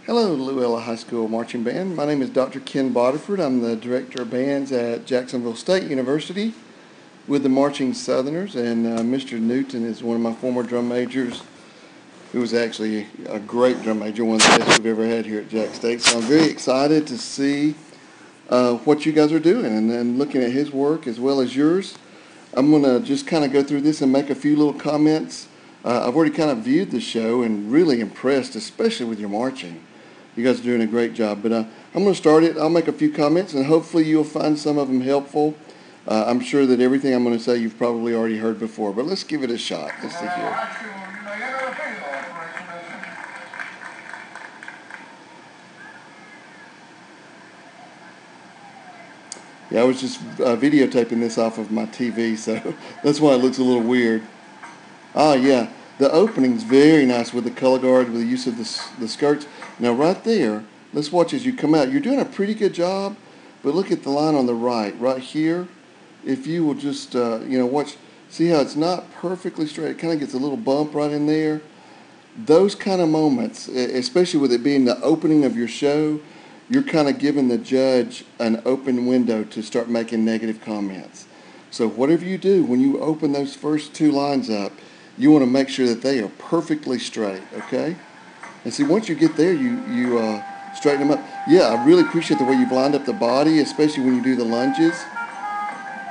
Hello, Luella High School Marching Band. My name is Dr. Ken Bodiford. I'm the Director of Bands at Jacksonville State University with the Marching Southerners, and Mr. Newton is one of my former drum majors, who was actually a great drum major, one of the best we've ever had here at Jack State. So I'm very excited to see what you guys are doing, and then looking at his work as well as yours. I'm going to just kind of go through this and make a few little comments. I've already kind of viewed the show and really impressed, especially with your marching. You guys are doing a great job. But I'm going to start it. I'll make a few comments, and hopefully you'll find some of them helpful. I'm sure that everything I'm going to say you've probably already heard before, but let's give it a shot. Let's see here. Yeah, I was just videotaping this off of my TV, so that's why it looks a little weird. Ah, yeah. The opening's very nice with the color guard, with the use of the skirts. Now right there, let's watch as you come out. You're doing a pretty good job, but look at the line on the right here. If you will just, watch, see how it's not perfectly straight. It kind of gets a little bump right in there. Those kind of moments, especially with it being the opening of your show, you're kind of giving the judge an open window to start making negative comments. So whatever you do, when you open those first two lines up, you want to make sure that they are perfectly straight, okay? And see, once you get there, you straighten them up. Yeah, I really appreciate the way you've lined up the body, especially when you do the lunges.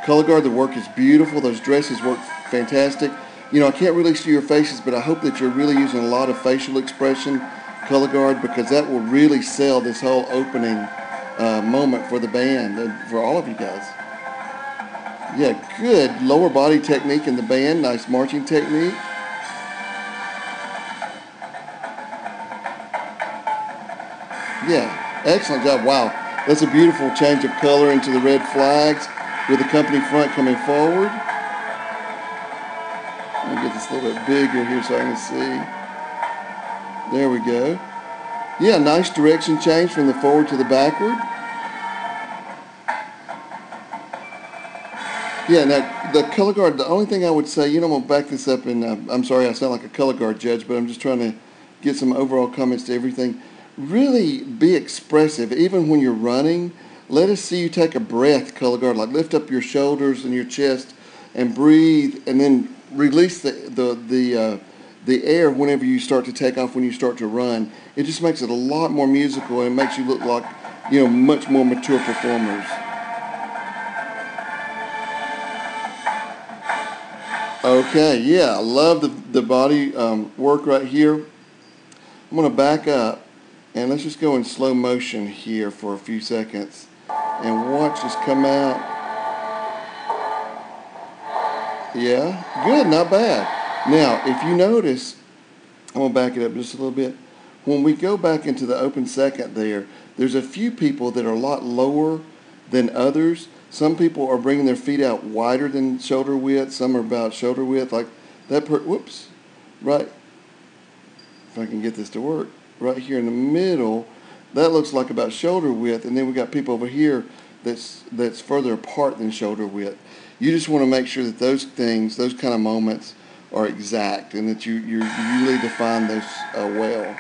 Color guard, the work is beautiful. Those dresses work fantastic. You know, I can't really see your faces, but I hope that you're really using a lot of facial expression, color guard, because that will really sell this whole opening moment for the band and for all of you guys. Yeah, good lower body technique in the band. Nice marching technique. Yeah, excellent job. Wow, that's a beautiful change of color into the red flags with the company front coming forward. Let me get this a little bit bigger here so I can see. There we go. Yeah, nice direction change from the forward to the backward. Yeah, now the color guard, the only thing I would say, I'm going to back this up, and I'm sorry I sound like a color guard judge, but I'm just trying to get some overall comments to everything. Really be expressive, even when you're running. Let us see you take a breath, color guard, like lift up your shoulders and your chest and breathe, and then release the air whenever you start to take off, when you start to run. It just makes it a lot more musical, and it makes you look like, much more mature performers. Okay, yeah, I love the body work right here. I'm going to back up, and let's just go in slow motion here for a few seconds and watch this come out. Yeah, good, not bad. Now, if you notice, I'm going to back it up just a little bit. When we go back into the open second there's a few people that are a lot lower than others. Some people are bringing their feet out wider than shoulder width. Some are about shoulder width, like that. Right. If I can get this to work, right here in the middle, that looks like about shoulder width. And then we got people over here that's further apart than shoulder width. You just want to make sure that those things, those kind of moments, are exact, and that you really define those well.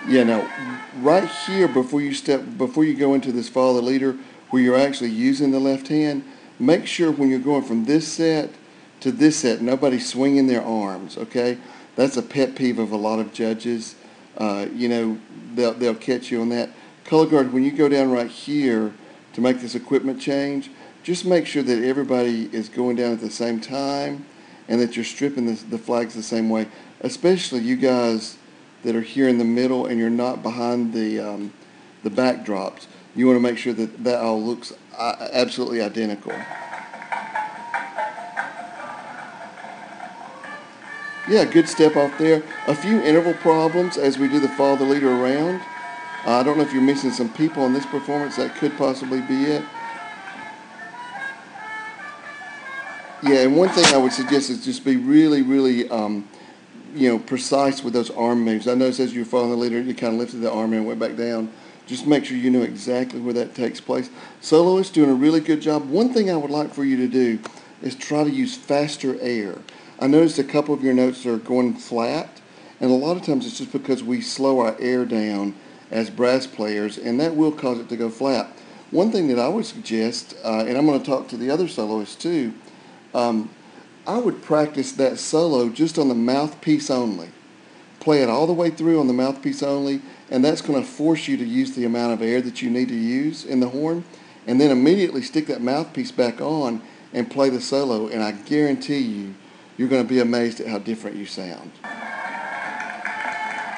Yeah, now, right here, before you go into this follow the leader, where you're actually using the left hand, make sure when you're going from this set to this set, nobody's swinging their arms, okay? That's a pet peeve of a lot of judges. They'll catch you on that. Color guard, when you go down right here to make this equipment change, just make sure that everybody is going down at the same time and that you're stripping the flags the same way, especially you guys that are here in the middle and you're not behind the backdrops. You want to make sure that all looks absolutely identical. Yeah, good step off there. A few interval problems as we do the follow the leader around. I don't know if you're missing some people in this performance. That could possibly be it. Yeah, and one thing I would suggest is just be really, really precise with those arm moves. I noticed as you were following the leader, you kind of lifted the arm and went back down. Just make sure you know exactly where that takes place. Soloists doing a really good job. One thing I would like for you to do, is try to use faster air. I noticed a couple of your notes are going flat, and a lot of times it's just because we slow our air down as brass players, and that will cause it to go flat. One thing that I would suggest, and I'm going to talk to the other soloists too, I would practice that solo just on the mouthpiece only. Play it all the way through on the mouthpiece only, and that's going to force you to use the amount of air that you need to use in the horn, and then immediately stick that mouthpiece back on and play the solo, and I guarantee you, you're going to be amazed at how different you sound.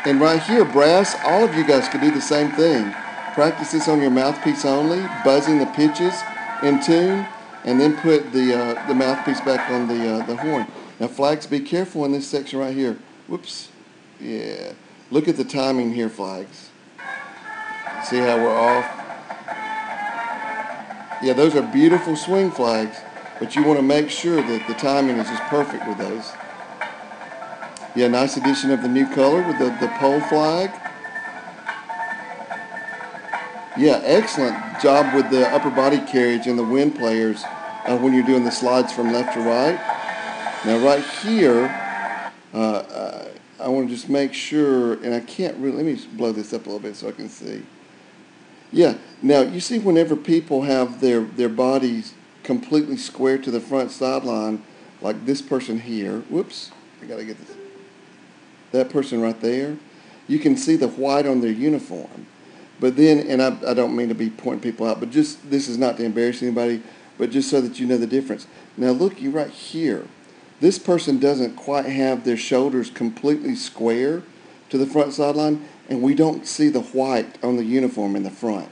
And right here, brass, all of you guys could do the same thing. Practice this on your mouthpiece only, buzzing the pitches in tune, and then put the mouthpiece back on the horn. Now flags, be careful in this section right here. Whoops. Yeah. Look at the timing here, flags. See how we're off? Yeah, those are beautiful swing flags, but you want to make sure that the timing is just perfect with those. Yeah, nice addition of the new color with the pole flag. Yeah, excellent job with the upper body carriage and the wind players when you're doing the slides from left to right. Now right here, I want to just make sure, and I can't really, let me just blow this up a little bit so I can see. Yeah, now you see whenever people have their bodies completely square to the front sideline, like this person here, whoops, I gotta get this, that person right there, you can see the white on their uniform. But then, and I don't mean to be pointing people out, but just, this is not to embarrass anybody, but just so that you know the difference. Now look, you right here, this person doesn't quite have their shoulders completely square to the front sideline, and we don't see the white on the uniform in the front.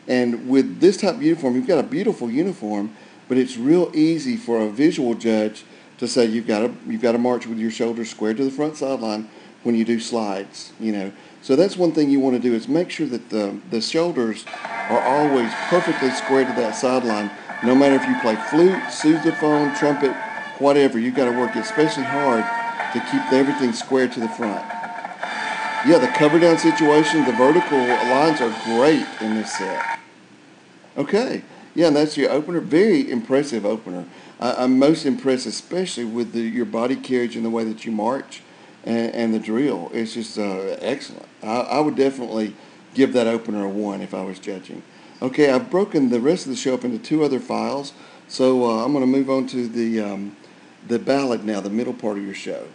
And with this type of uniform, you've got a beautiful uniform, but it's real easy for a visual judge to say you've got to march with your shoulders square to the front sideline when you do slides, you know. So that's one thing you want to do, is make sure that the shoulders are always perfectly square to that sideline. No matter if you play flute, sousaphone, trumpet, whatever, you've got to work especially hard to keep everything square to the front. Yeah, the cover down situation, the vertical lines are great in this set. Okay, yeah, and that's your opener. Very impressive opener. I'm most impressed especially with your body carriage and the way that you march and the drill. It's just excellent. I would definitely give that opener a 1 if I was judging. Okay, I've broken the rest of the show up into 2 other files, so I'm going to move on to the ballad now, the middle part of your show.